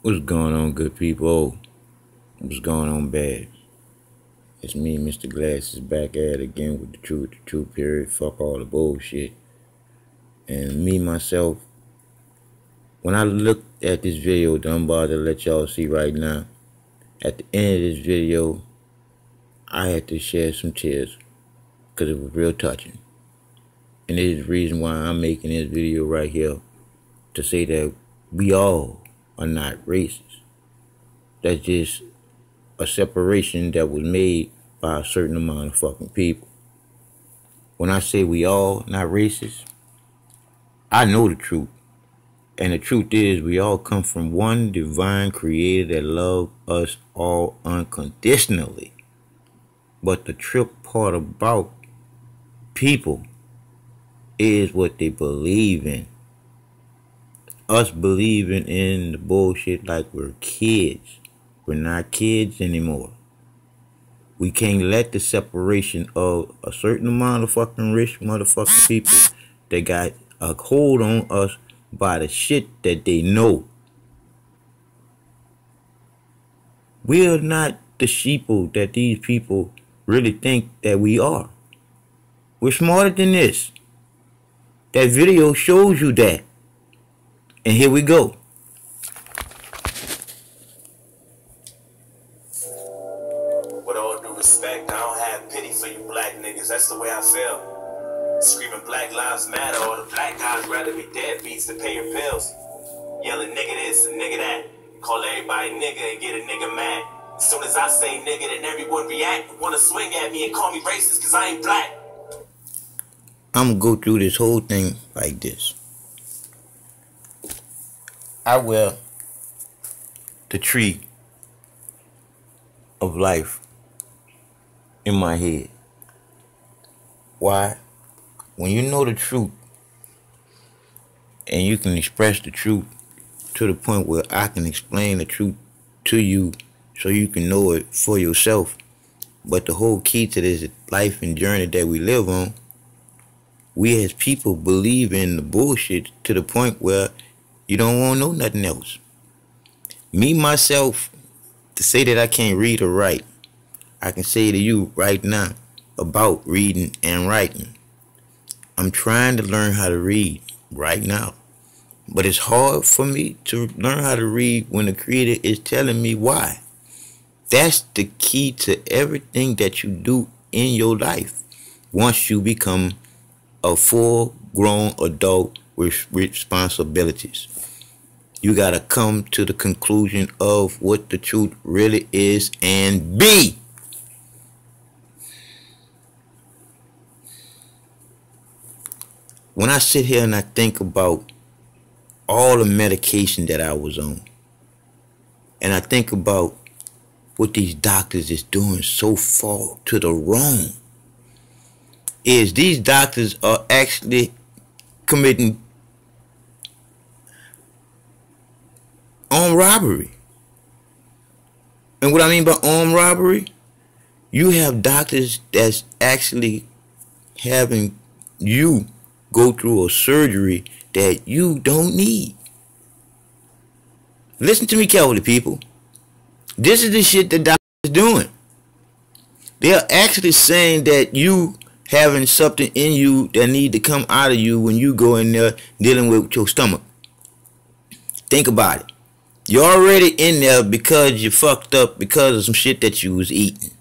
What's going on, good people? What's going on, bad? It's me, Mr. Glasses, back at it again with the truth, period. Fuck all the bullshit. And me, myself, when I looked at this video that I'm about to let y'all see right now, at the end of this video, I had to shed some tears because it was real touching. And it is the reason why I'm making this video right here, to say that we all are not racist. That's just a separation that was made by a certain amount of fucking people. When I say we all not racist, I know the truth. And the truth is, we all come from one divine creator that loves us all unconditionally. But the trip part about people is what they believe in. Us believing in the bullshit like we're kids. We're not kids anymore. We can't let the separation of a certain amount of fucking rich motherfucking people that got a hold on us by the shit that they know. We're not the sheeple that these people really think that we are. We're smarter than this. That video shows you that. And here we go. With all due respect, I don't have pity for you black niggas. That's the way I feel. Screaming Black Lives Matter, all the black guys rather be deadbeats than pay your bills. Yelling nigga this and nigga that. Call everybody nigga and get a nigga mad. As soon as I say nigga, then everyone react. Wanna swing at me and call me racist cause I ain't black. I'm gonna go through this whole thing like this. I wear the tree of life in my head. Why? When you know the truth and you can express the truth to the point where I can explain the truth to you so you can know it for yourself. But the whole key to this life and journey that we live on, we as people believe in the bullshit to the point where you don't want to know nothing else. Me, myself, to say that I can't read or write, I can say to you right now about reading and writing. I'm trying to learn how to read right now. But it's hard for me to learn how to read when the Creator is telling me why. That's the key to everything that you do in your life once you become a full-grown adult with responsibilities. You gotta come to the conclusion of what the truth really is and be. When I sit here and I think about all the medication that I was on, and I think about what these doctors is doing so far to the wrong, is these doctors are actually committing armed robbery. And what I mean by armed robbery, you have doctors that's actually having you go through a surgery that you don't need. Listen to me carefully, people. This is the shit that doctors are doing. They're actually saying that you having something in you that need to come out of you when you go in there dealing with your stomach. Think about it. You're already in there because you fucked up because of some shit that you was eating.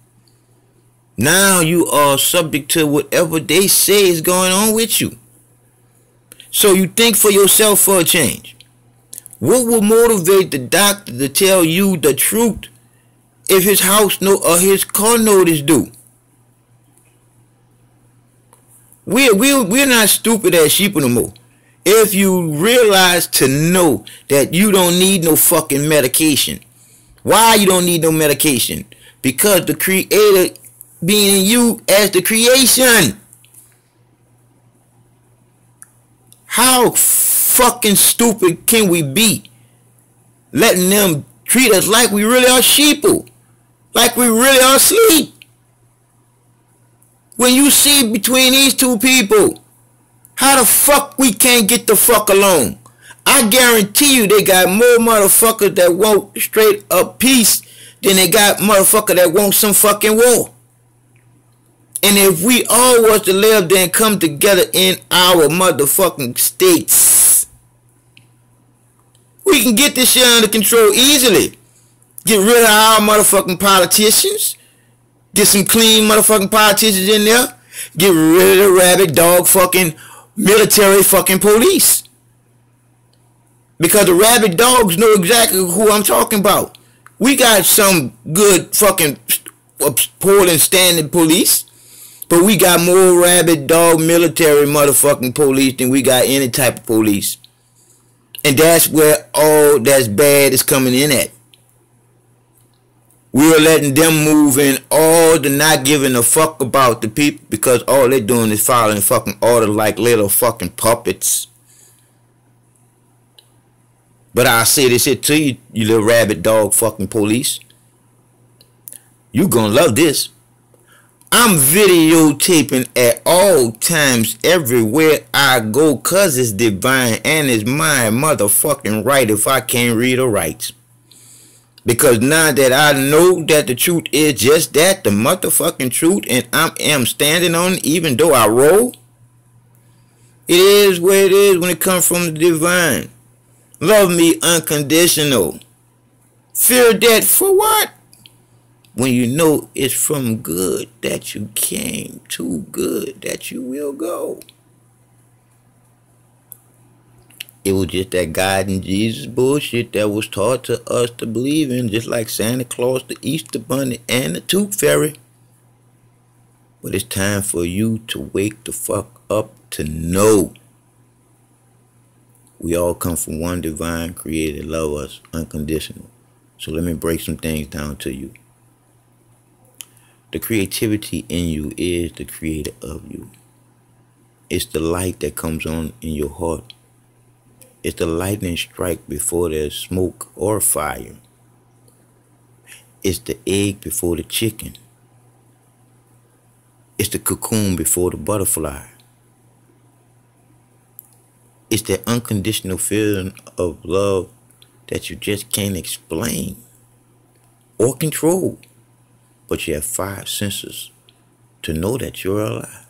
Now you are subject to whatever they say is going on with you. So you think for yourself for a change. What will motivate the doctor to tell you the truth if his house note or his car note is due? We're not stupid as sheep no more. If you realize to know that you don't need no fucking medication. Why you don't need no medication? Because the Creator being in you as the creation. How fucking stupid can we be? Letting them treat us like we really are sheeple. Like we really are asleep. When you see between these two people, how the fuck we can't get the fuck along? I guarantee you they got more motherfuckers that want straight up peace than they got motherfuckers that want some fucking war. And if we all was to live then come together in our motherfucking states, we can get this shit under control easily. Get rid of our motherfucking politicians. Get some clean motherfucking politicians in there. Get rid of the rabid dog fucking military fucking police. Because the rabid dogs know exactly who I'm talking about. We got some good fucking poorly standing police. But we got more rabid dog military motherfucking police than we got any type of police. And that's where all that's bad is coming in at. We're letting them move in all the not giving a fuck about the people because all they're doing is following fucking orders like little fucking puppets. But I'll say this shit to you, you little rabid dog fucking police. You gonna love this. I'm videotaping at all times everywhere I go cause it's divine and it's my motherfucking right if I can't read or write. Because now that I know that the truth is just that, the motherfucking truth, and I am standing on it even though I roll, it is what it is when it comes from the divine. Love me unconditional. Fear that for what? When you know it's from good that you came, too good that you will go. It was just that God and Jesus bullshit that was taught to us to believe in, just like Santa Claus, the Easter Bunny, and the Tooth Fairy. But it's time for you to wake the fuck up to know we all come from one divine creator that love us unconditional. So let me break some things down to you. The creativity in you is the creator of you. It's the light that comes on in your heart. It's the lightning strike before there's smoke or fire. It's the egg before the chicken. It's the cocoon before the butterfly. It's that unconditional feeling of love that you just can't explain or control. But you have 5 senses to know that you're alive.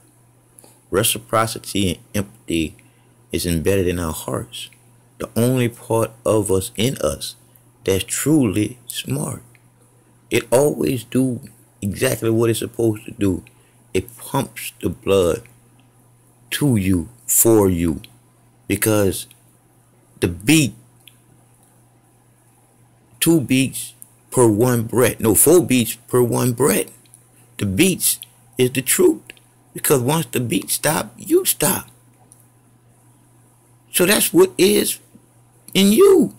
Reciprocity and empathy is embedded in our hearts. The only part of us in us that's truly smart. It always do exactly what it's supposed to do. It pumps the blood to you, for you. Because the beat, 2 beats per 1 breath. No, 4 beats per 1 breath. The beats is the truth. Because once the beat stop, you stop. So that's what is in you.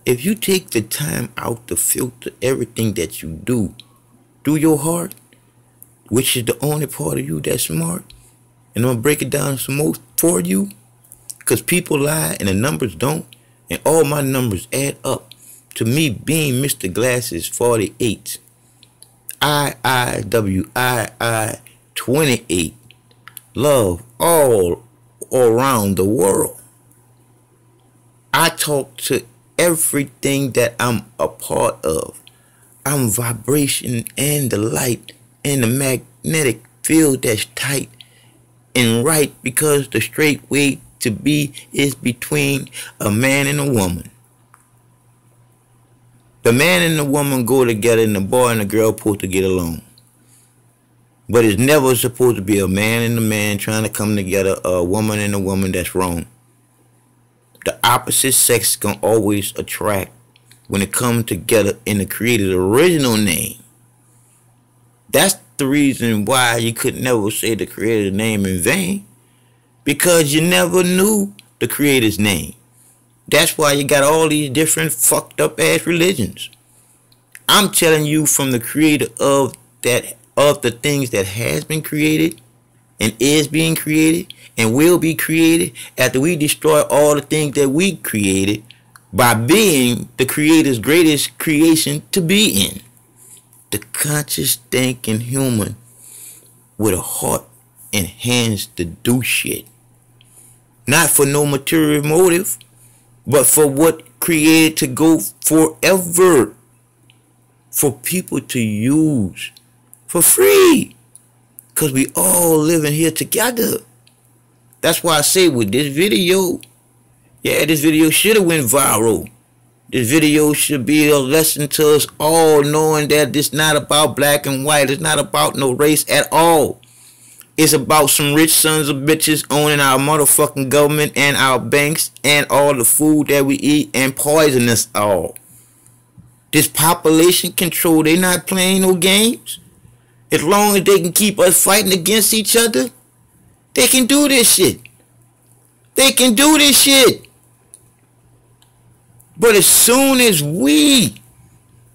If you take the time out to filter everything that you do through your heart, which is the only part of you that's smart, and I'm going to break it down some more for you, because people lie and the numbers don't, and all my numbers add up to me being Mr. Glasses 48, III 28, love all around the world. I talk to everything that I'm a part of. I'm vibration and the light and the magnetic field that's tight and right, because the straight way to be is between a man and a woman. The man and the woman go together and the boy and the girl supposed to get along. But it's never supposed to be a man and a man trying to come together, a woman and a woman. That's wrong. The opposite sex can always attract when it comes together in the creator's original name. That's the reason why you could never say the creator's name in vain. Because you never knew the creator's name. That's why you got all these different fucked up ass religions. I'm telling you from the creator of the things that has been created and is being created and will be created after we destroy all the things that we created by being the creator's greatest creation to be in. The conscious thinking human with a heart and hands to do shit. Not for no material motive, but for what created to go forever, for people to use for free, because we all living here together. That's why I say with this video, yeah, this video should have went viral. This video should be a lesson to us all, knowing that it's not about black and white. It's not about no race at all. It's about some rich sons of bitches owning our motherfucking government and our banks and all the food that we eat and poison us all. This population control, they not playing no games. As long as they can keep us fighting against each other, they can do this shit. They can do this shit. But as soon as we,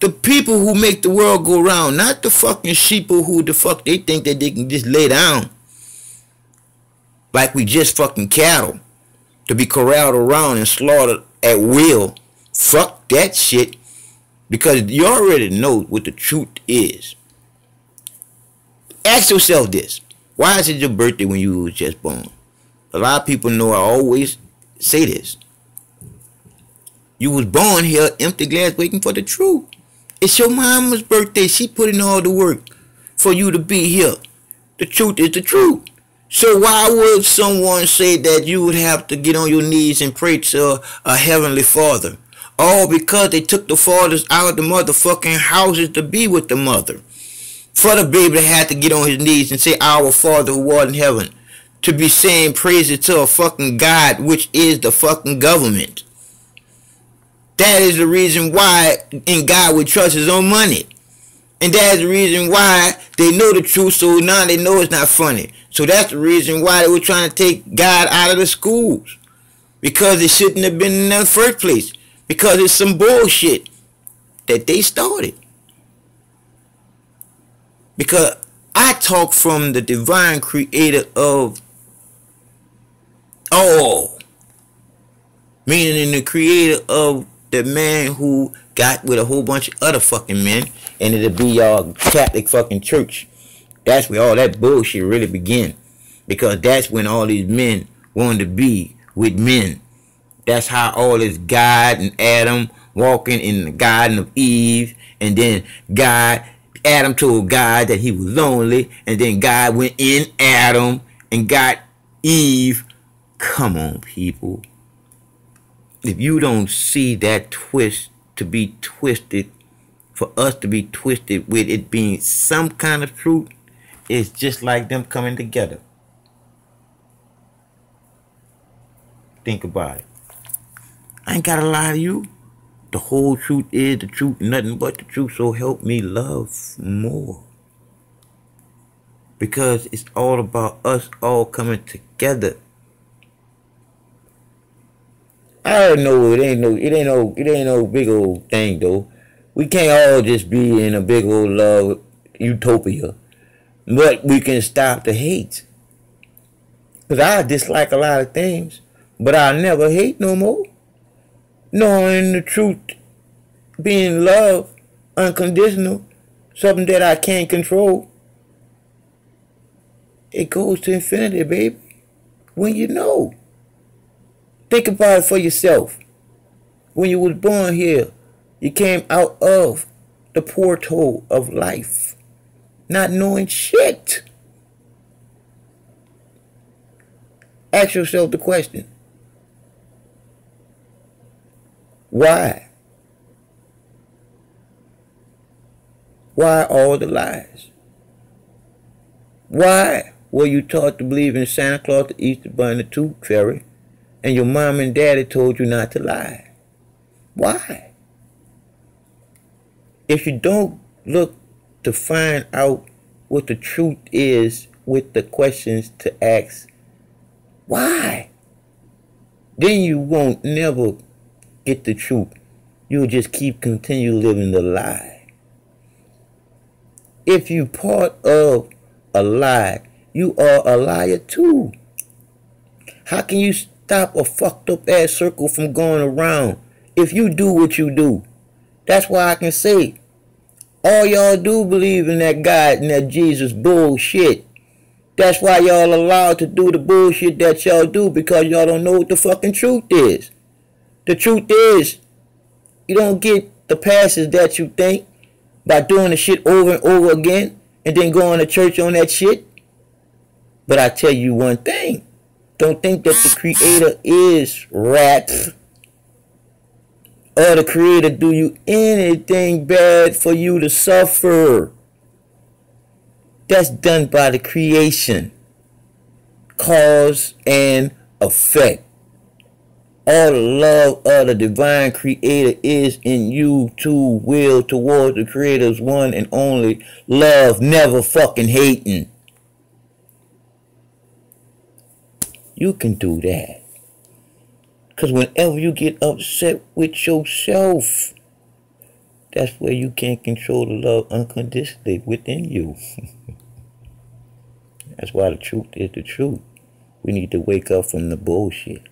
the people who make the world go round, not the fucking sheeple who the fuck they think that they can just lay down like we just fucking cattle to be corralled around and slaughtered at will. Fuck that shit. Because you already know what the truth is. Ask yourself this. Why is it your birthday when you was just born? A lot of people know I always say this. You was born here, empty glass, waiting for the truth. It's your mama's birthday. She put in all the work for you to be here. The truth is the truth. So why would someone say that you would have to get on your knees and pray to a heavenly father? All because they took the fathers out of the motherfucking houses to be with the mother. For the baby to have to get on his knees and say, our Father who art in heaven. To be saying praises to a fucking God, which is the fucking government. That is the reason why in God we trust his own money. And that is the reason why they know the truth, so now they know it's not funny. So that's the reason why they were trying to take God out of the schools. Because it shouldn't have been in the first place. Because it's some bullshit that they started. Because I talk from the divine creator of all. Meaning in the creator of the man who got with a whole bunch of other fucking men. And it'll be y'all Catholic fucking church. That's where all that bullshit really began. Because that's when all these men wanted to be with men. That's how all this God and Adam walking in the Garden of Eve. And then Adam told God that he was lonely. And then God went in Adam and got Eve. Come on, people. If you don't see that twist to be twisted, for us to be twisted with it being some kind of truth, it's just like them coming together. Think about it. I ain't gotta lie to you. The whole truth is the truth, nothing but the truth, so help me love more. Because it's all about us all coming together. I already know it ain't no big old thing though. We can't all just be in a big old love utopia. But we can stop the hate. Because I dislike a lot of things, but I'll never hate no more. Knowing the truth, being love, unconditional, something that I can't control. It goes to infinity, baby. When you know. Think about it for yourself. When you was born here, you came out of the portal of life, not knowing shit. Ask yourself the question. Why? Why all the lies? Why were you taught to believe in Santa Claus, the Easter Bunny, the Tooth Fairy, and your mom and daddy told you not to lie? Why? If you don't look to find out what the truth is with the questions to ask, why? Then you won't never get the truth. You'll just continue living the lie. If you part of a lie, you are a liar too. How can you stop a fucked up ass circle from going around if you do what you do? That's why I can say all y'all do believe in that God and that Jesus bullshit. That's why y'all allowed to do the bullshit that y'all do, because y'all don't know what the fucking truth is. The truth is, you don't get the passes that you think by doing the shit over and over again and then going to church on that shit. But I tell you one thing. Don't think that the creator is wrath or the creator do you anything bad for you to suffer. That's done by the creation. Cause and effect. All the love of the divine creator is in you to will towards the creator's one and only love, never fucking hating. You can do that. Because whenever you get upset with yourself, that's where you can't control the love unconditionally within you. That's why the truth is the truth. We need to wake up from the bullshit.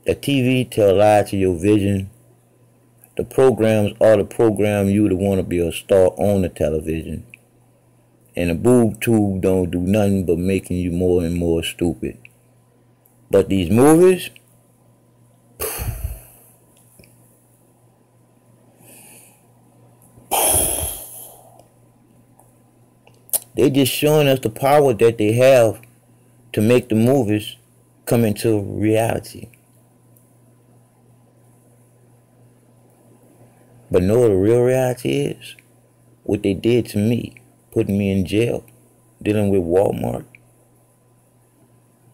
The TV tell lie to your vision. The programs are to program you to want to be a star on the television. And the boob tube don't do nothing but making you more and more stupid. But these movies, they just showing us the power that they have to make the movies come into reality. But know what the real reality is? What they did to me, putting me in jail, dealing with Walmart,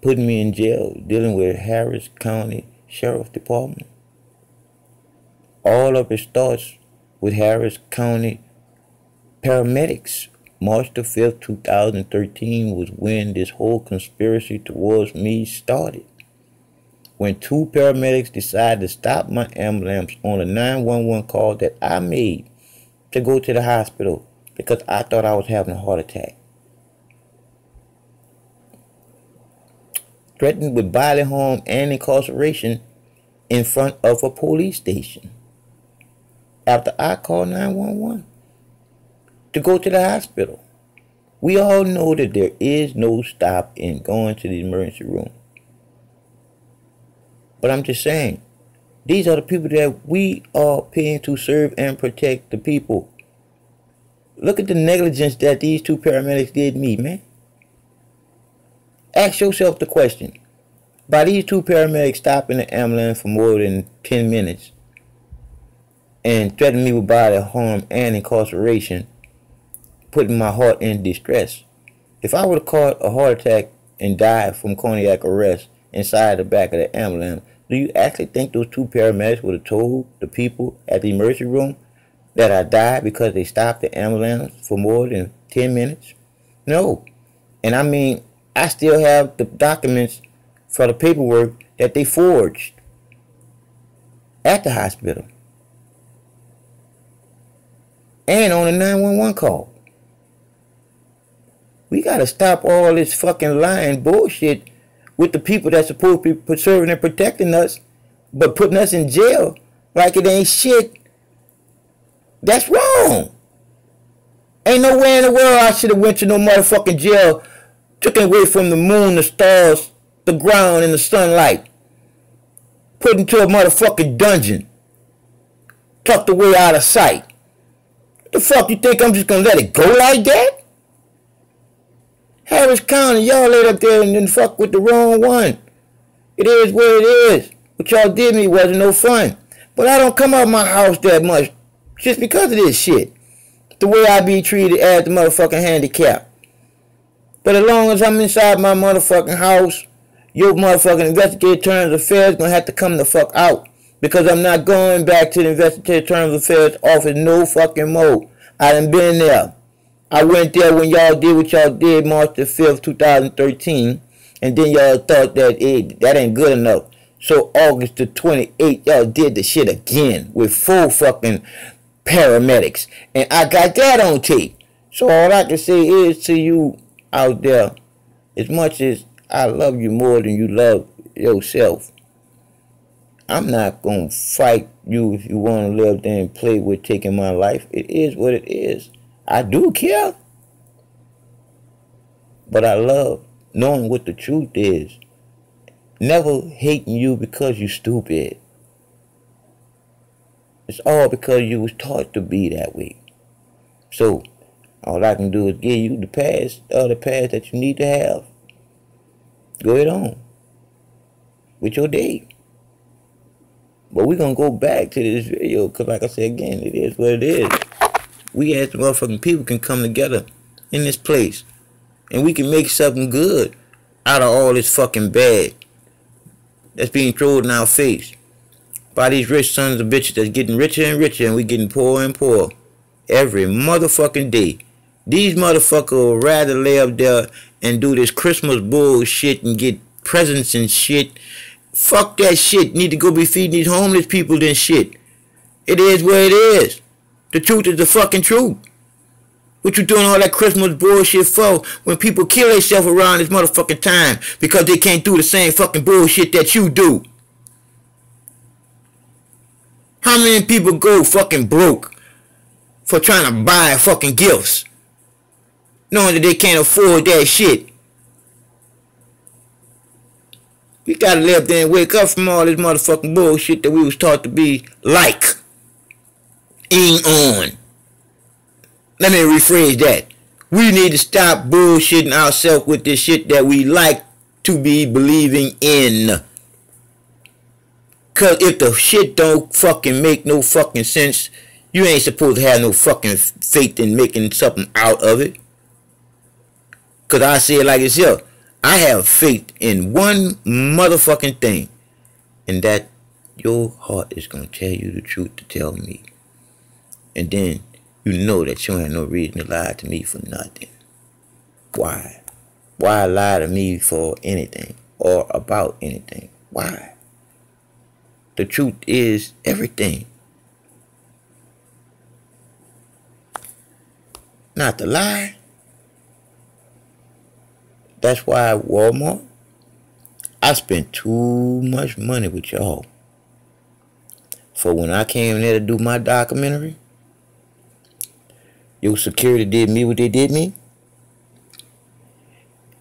putting me in jail, dealing with Harris County Sheriff Department. All of it starts with Harris County paramedics. March the 5th, 2013 was when this whole conspiracy towards me started. When two paramedics decided to stop my ambulance on a 911 call that I made to go to the hospital because I thought I was having a heart attack. Threatened with bodily harm and incarceration in front of a police station. After I called 911 to go to the hospital. We all know that there is no stop in going to the emergency room. But I'm just saying, these are the people that we are paying to serve and protect the people. Look at the negligence that these two paramedics did me, man. Ask yourself the question. By these two paramedics stopping the ambulance for more than 10 minutes and threatening me with bodily harm and incarceration, putting my heart in distress. If I would have caught a heart attack and died from cardiac arrest inside the back of the ambulance, do you actually think those two paramedics would have told the people at the emergency room that I died because they stopped the ambulance for more than 10 minutes? No. And I mean, I still have the documents for the paperwork that they forged at the hospital and on a 911 call. We gotta stop all this fucking lying bullshit with the people that's supposed to be preserving and protecting us, but putting us in jail like it ain't shit. That's wrong. Ain't nowhere in the world I should have went to no motherfucking jail, taken away from the moon, the stars, the ground, and the sunlight, put into a motherfucking dungeon, tucked away out of sight. What the fuck you think I'm just gonna let it go like that? Harris County, y'all laid up there and then fuck with the wrong one. It is what it is. What y'all did me wasn't no fun. But I don't come out of my house that much just because of this shit. The way I be treated as the motherfucking handicap. But as long as I'm inside my motherfucking house, your motherfucking investigative terms of affairs gonna have to come the fuck out. Because I'm not going back to the investigative terms of affairs office no fucking more. I done been there. I went there when y'all did what y'all did March the 5th, 2013. And then y'all thought that that ain't good enough. So August the 28th, y'all did the shit again with full fucking paramedics. And I got that on tape. So all I can say is to you out there, as much as I love you more than you love yourself, I'm not going to fight you if you want to live there and play with taking my life. It is what it is. I do care. But I love knowing what the truth is never hating you because you stupid. It's all because you was taught to be that way. So, all I can do is give you the pass that you need to have. Go ahead on with your day. But we're going to go back to this video because, like I said again, it is what it is. We as motherfucking people can come together in this place and we can make something good out of all this fucking bad that's being thrown in our face by these rich sons of bitches that's getting richer and richer, and we getting poorer and poorer every motherfucking day. These motherfuckers will rather lay up there and do this Christmas bullshit and get presents and shit. Fuck that shit. Need to go be feeding these homeless people than shit. It is what it is. The truth is the fucking truth. What you doing all that Christmas bullshit for when people kill themselves around this motherfucking time because they can't do the same fucking bullshit that you do? How many people go fucking broke for trying to buy fucking gifts, knowing that they can't afford that shit? We gotta live up there and wake up from all this motherfucking bullshit that we was taught to be like. On. Let me rephrase that. We need to stop bullshitting ourselves with this shit that we like to be believing in. Cause if the shit don't fucking make no fucking sense, you ain't supposed to have no fucking faith in making something out of it. Cause I say it like it's here. I have faith in one motherfucking thing. And that your heart is gonna tell you the truth to tell me. And then you know that you don't have no reason to lie to me for nothing. Why? Why lie to me for anything or about anything? Why? The truth is everything. Not to lie. That's why Walmart, I spent too much money with y'all. For when I came there to do my documentary, your security did me what they did me.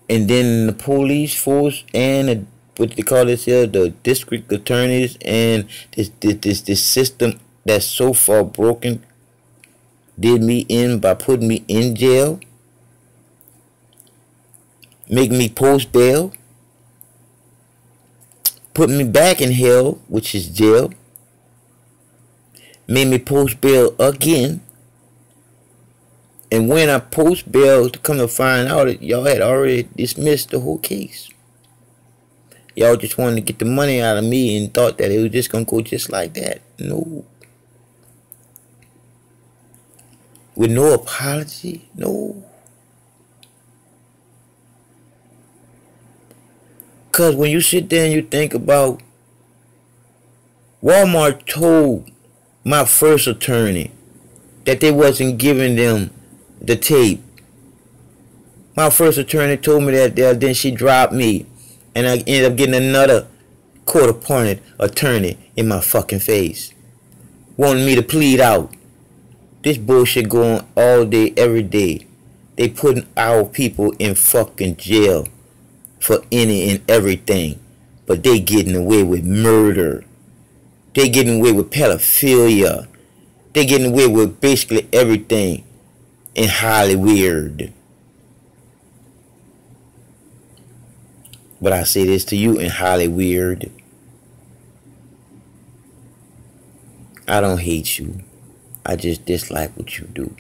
And then the police force and what they call this here, the district attorneys and this system that's so far broken did me in by putting me in jail, making me post bail, putting me back in hell, which is jail, made me post bail again. And when I post bail, to come to find out that y'all had already dismissed the whole case. Y'all just wanted to get the money out of me and thought that it was just going to go just like that. No. With no apology? No. Because when you sit there and you think about, Walmart told my first attorney that they wasn't giving them the tape. My first attorney told me that there, then she dropped me. And I ended up getting another court-appointed attorney in my fucking face. Wanting me to plead out. This bullshit going all day, every day. They putting our people in fucking jail for any and everything. But they getting away with murder. They getting away with pedophilia. They getting away with basically everything. And highly weird. But I say this to you, and highly weird. I don't hate you. I just dislike what you do.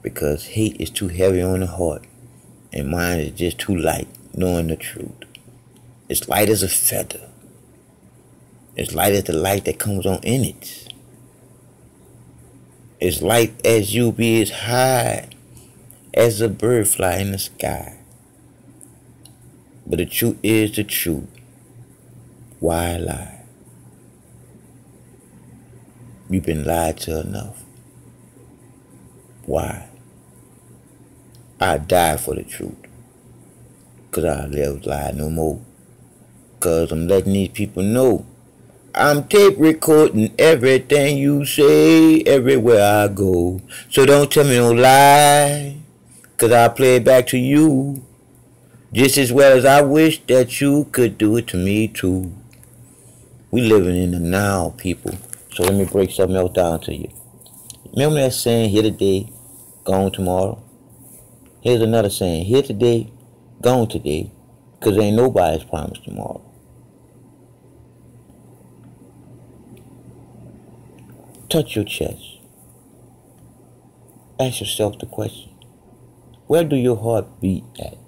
Because hate is too heavy on the heart. And mine is just too light, knowing the truth. It's light as a feather. It's light as the light that comes on in it. It's light as you be as high as a bird fly in the sky. But the truth is the truth. Why lie? You've been lied to enough. Why? I die for the truth. Cause I'll never lie no more. Cause I'm letting these people know I'm tape recording everything you say everywhere I go. So don't tell me no lie. Cause I'll play it back to you. Just as well as I wish that you could do it to me too. We living in the now, people. So let me break something else down to you. Remember that saying, here today, gone tomorrow? Here's another saying, here today, gone today, because ain't nobody's promised tomorrow. Touch your chest. Ask yourself the question, where do your heart beat at?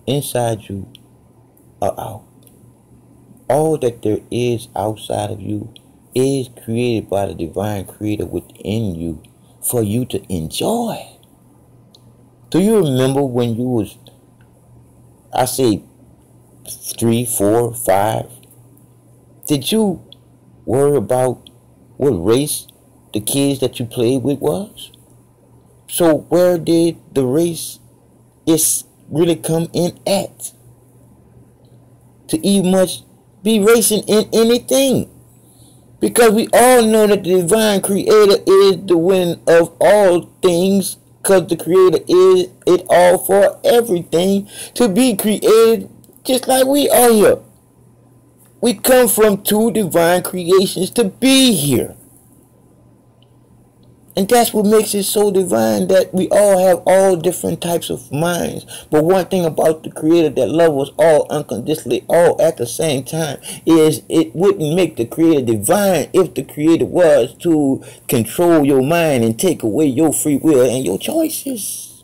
Inside you or out? All that there is outside of you is created by the divine creator within you for you to enjoy. Do you remember when you was, I say 3, 4, 5? Did you worry about what race the kids that you played with was? So where did the race is really come in at? To even much be racing in anything. Because we all know that the divine creator is the winner of all things, because the creator is it all for everything to be created, just like we are here. We come from two divine creations to be here. And that's what makes it so divine, that we all have all different types of minds. But one thing about the creator that loves us all unconditionally, all at the same time, is it wouldn't make the creator divine if the creator was to control your mind and take away your free will and your choices.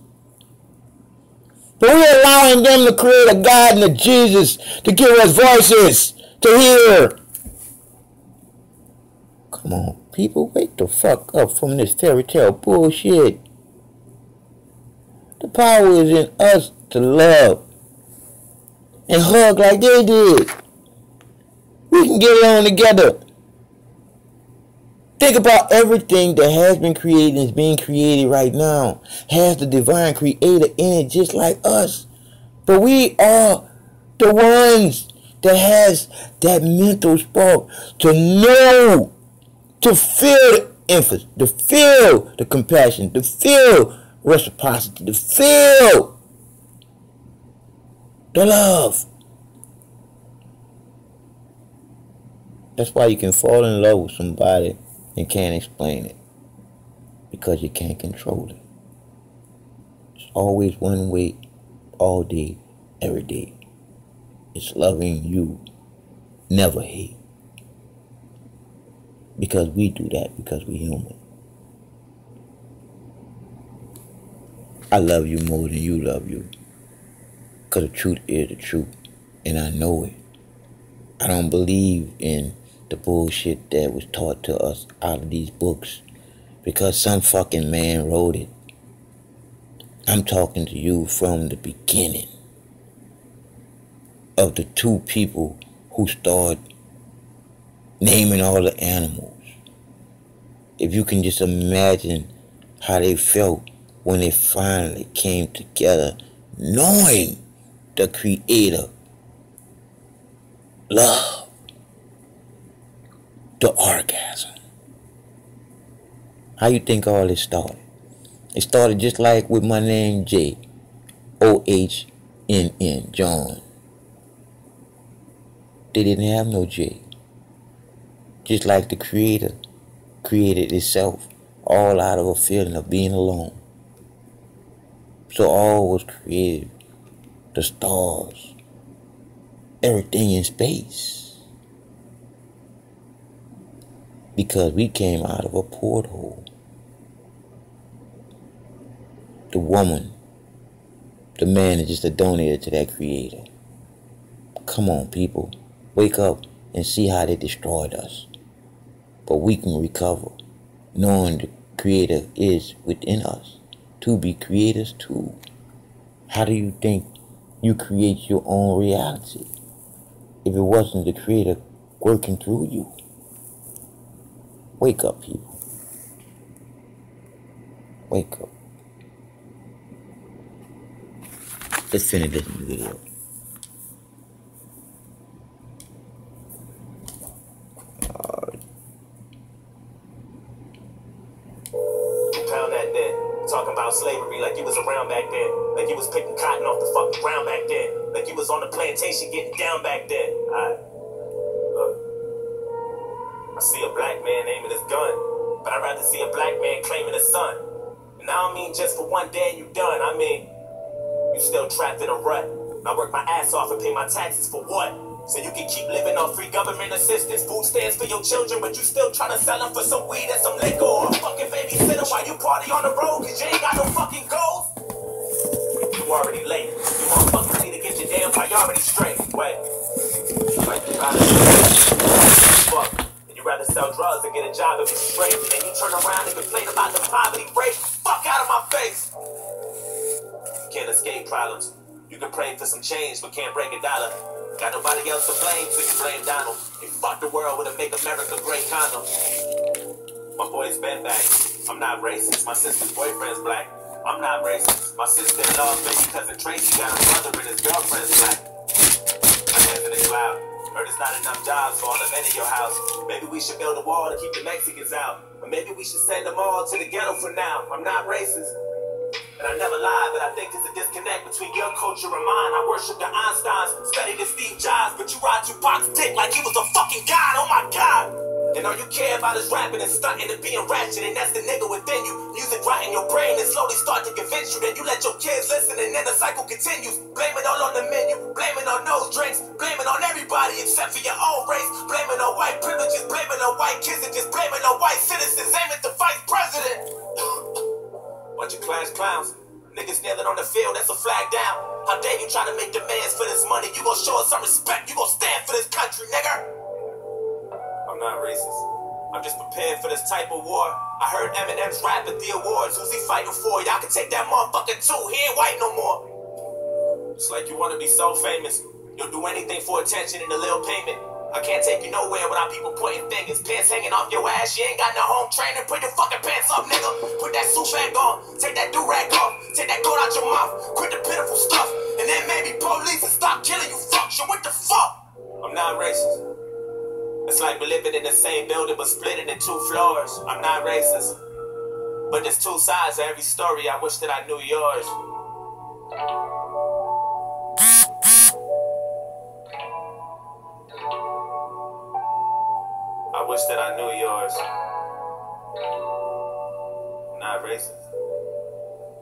But we're allowing them to create a God and a Jesus to give us voices to hear. Come on, people, wake the fuck up from this fairy tale bullshit. The power is in us to love and hug like they did. We can get along together. Think about everything that has been created and is being created right now. Has the divine creator in it just like us. But we are the ones that has that mental spark to know, to feel the emphasis, to feel the compassion, to feel reciprocity, to feel the love. That's why you can fall in love with somebody and can't explain it, because you can't control it. It's always one way, all day, every day. It's loving you, never hate. Because we do that, because we're human. I love you more than you love you. Because the truth is the truth. And I know it. I don't believe in the bullshit that was taught to us out of these books. Because some fucking man wrote it. I'm talking to you from the beginning. Of the two people who started naming all the animals. If you can just imagine how they felt when they finally came together, knowing the creator, love, the orgasm. How you think all this started? It started just like with my name, J, O-H-N-N, John. They didn't have no J. Just like the creator created itself all out of a feeling of being alone. So all was created, the stars, everything in space. Because we came out of a porthole. The woman, the man is just a donator to that creator. Come on, people. Wake up and see how they destroyed us. But we can recover, knowing the creator is within us, to be creators too. How do you think you create your own reality if it wasn't the creator working through you? Wake up, people. Wake up. Let's finish this video. Pound that then. Talking about slavery like you was around back then. Like you was picking cotton off the fucking ground back then. Like you was on the plantation getting down back then. I see a black man aiming his gun, but I'd rather see a black man claiming his son. And I don't mean just for one day and you done. I mean, you still trapped in a rut. I work my ass off and pay my taxes for what? So you can keep living on free government assistance, food stamps for your children, but you still trying to sell them for some weed and some liquor or a fucking babysitter while you party on the road cause you ain't got no fucking goals? You already late. You motherfuckers need to get your damn priorities straight. Wait. Like you rather fuck. And you rather sell drugs and get a job and be straight. And then you turn around and complain about the poverty rate. Fuck out of my face. You can't escape problems. You can pray for some change, but can't break a dollar. Got nobody else to blame, so you blame Donald. You fucked the world with a Make America Great condom. My boy's been back. I'm not racist. My sister's boyfriend's black. I'm not racist. My sister-in-law's baby cousin Tracy got a brother and his girlfriend's black. My hands in the cloud. Heard there's not enough jobs for all the men in your house. Maybe we should build a wall to keep the Mexicans out. Or maybe we should send them all to the ghetto for now. I'm not racist. And I never lie, but I think there's a disconnect between your culture and mine. I worship the Einsteins, study the Steve Jobs, but you ride Tupac's dick like he was a fucking god, oh my god! And all you care about is rapping and stunting and being ratchet, and that's the nigga within you. Music rot in your brain and slowly start to convince you. Then you let your kids listen and then the cycle continues. Blame it all on the menu, blame it on those drinks, blame it on everybody except for your own race. Blame it on white privileges, blame it on white kids, and just blame it on white citizens. Aim at the vice president! Bunch of class clowns. Niggas kneeling on the field, that's a flag down. How dare you try to make demands for this money? You gon' show us some respect, you gon' stand for this country, nigga. I'm not racist. I'm just prepared for this type of war. I heard Eminem's rap at the awards. Who's he fighting for? Y'all can take that motherfucker too. He ain't white no more. It's like you wanna be so famous. You'll do anything for attention and a little payment. I can't take you nowhere without people pointing fingers. Pants hanging off your ass, you ain't got no home training. Put your fucking pants up, nigga. Put that suit back on. Take that do-rag off. Take that coat out your mouth. Quit the pitiful stuff. And then maybe police and stop killing you fucks. So what the fuck? I'm not racist. It's like we're living in the same building but split into 2 floors. I'm not racist. But there's 2 sides to every story. I wish that I knew yours. I wish that I knew yours. I'm not racist.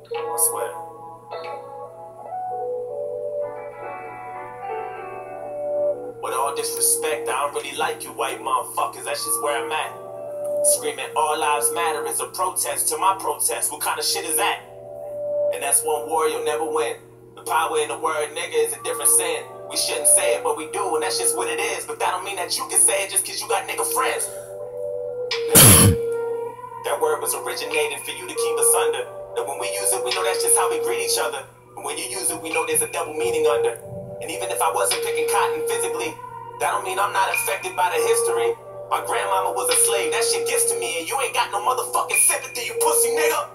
I swear. With all disrespect, I don't really like you white motherfuckers. That's just where I'm at. Screaming all lives matter is a protest to my protest. What kind of shit is that? And that's one war you'll never win. The power in the word nigga is a different sin. We shouldn't say it, but we do, and that's just what it is. But that don't mean that you can say it just cause you got nigga friends. That word was originated for you to keep us under. That when we use it, we know that's just how we greet each other. And when you use it, we know there's a double meaning under. And even if I wasn't picking cotton physically, that don't mean I'm not affected by the history. My grandmama was a slave, that shit gets to me, and you ain't got no motherfucking sympathy, you pussy nigga.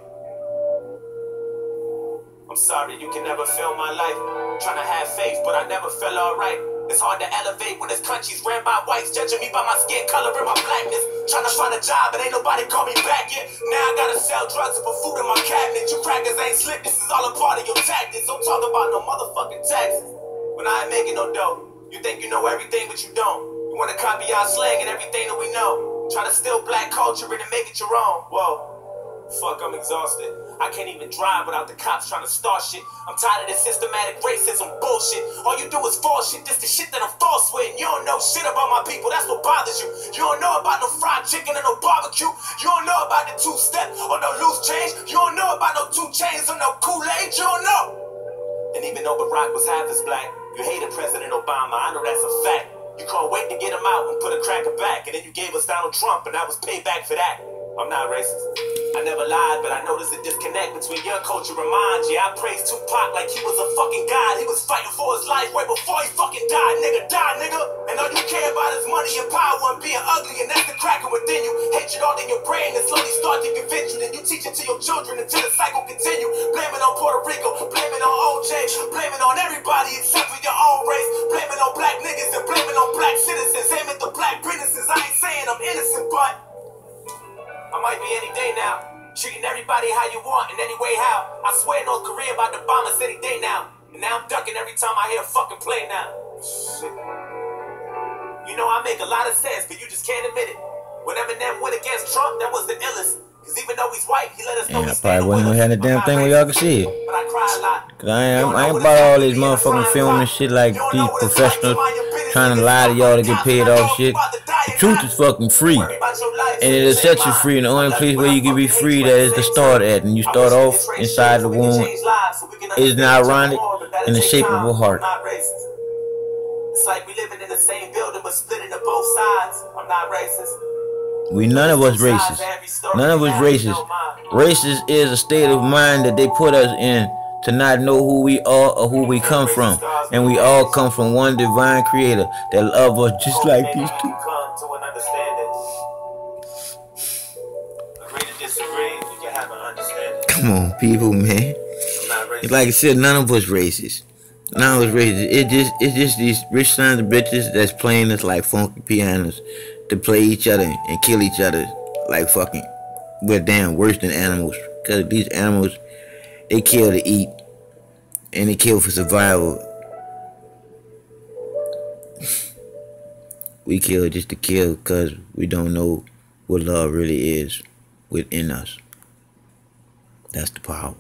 I'm sorry you can never feel my life. Trying to have faith, but I never feel alright. It's hard to elevate when this country's ran by whites, judging me by my skin color and my blackness. Trying to find a job, but ain't nobody call me back yet. Now I gotta sell drugs and put food in my cabinet. You crackers ain't slick, this is all a part of your tactics. Don't talk about no motherfucking taxes when I ain't making no dough. You think you know everything, but you don't. You wanna copy our slang and everything that we know. Trying to steal black culture and make it your own. Whoa. Fuck, I'm exhausted. I can't even drive without the cops trying to start shit. I'm tired of this systematic racism bullshit. All you do is false shit. This the shit that I'm false with. And you don't know shit about my people. That's what bothers you. You don't know about no fried chicken and no barbecue. You don't know about the 2-step or no loose change. You don't know about no 2 chains or no Kool-Aid. You don't know. And even though Barack was half as black, you hated President Obama. I know that's a fact. You couldn't wait to get him out and put a cracker back. And then you gave us Donald Trump, and that was payback for that. I'm not racist. I never lied, but I noticed a disconnect between your culture and mine. Yeah, I praised Tupac like he was a fucking god. He was fighting for his life right before he fucking died. Nigga, die, nigga. And all you care about is money and power and being ugly, and that's the cracking within you. Hatred all in your brain and slowly start to convince you. Then you teach it to your children until the cycle continue. Blame it on Puerto Rico, blame it on OJ, blame it on everybody except for your own race. Blame it on black niggas and blame it on black citizens. Aim at the black businesses. I ain't saying I'm innocent, but I might be any day now. Treating everybody how you want in any way how. I swear North Korea about to bomb us any day now. And now I'm ducking every time I hear a fucking play now. Shit. You know I make a lot of sense, but you just can't admit it. When Eminem went against Trump, that was the illest. Cause even though he's white, he let us know And I he's probably wasn't gonna have the damn thing where y'all can see it. But I cry a lot. Cause I ain't about all this motherfucking film and shit like these professionals trying to lie to y'all to get paid off shit. The truth is fucking free. And it'll set you free. And the only place where you can be free that is to start at. And you start off inside the womb. Isn't ironic? In the shape of a heart. It's like we living in the same building but split into both sides. I'm not racist. We none of us racist. None of us racist. Racist is a state of mind that they put us in to not know who we are or who we come from. And we all come from one divine creator that loves us just like these two. Come on, people, man. Like I said, none of us racist. None of us racist. It's just these rich sons of bitches that's playing us like funky pianos to play each other and kill each other like fucking, we're damn worse than animals. Cause these animals, they kill to eat and they kill for survival. We kill just to kill cause we don't know what love really is within us. That's the power.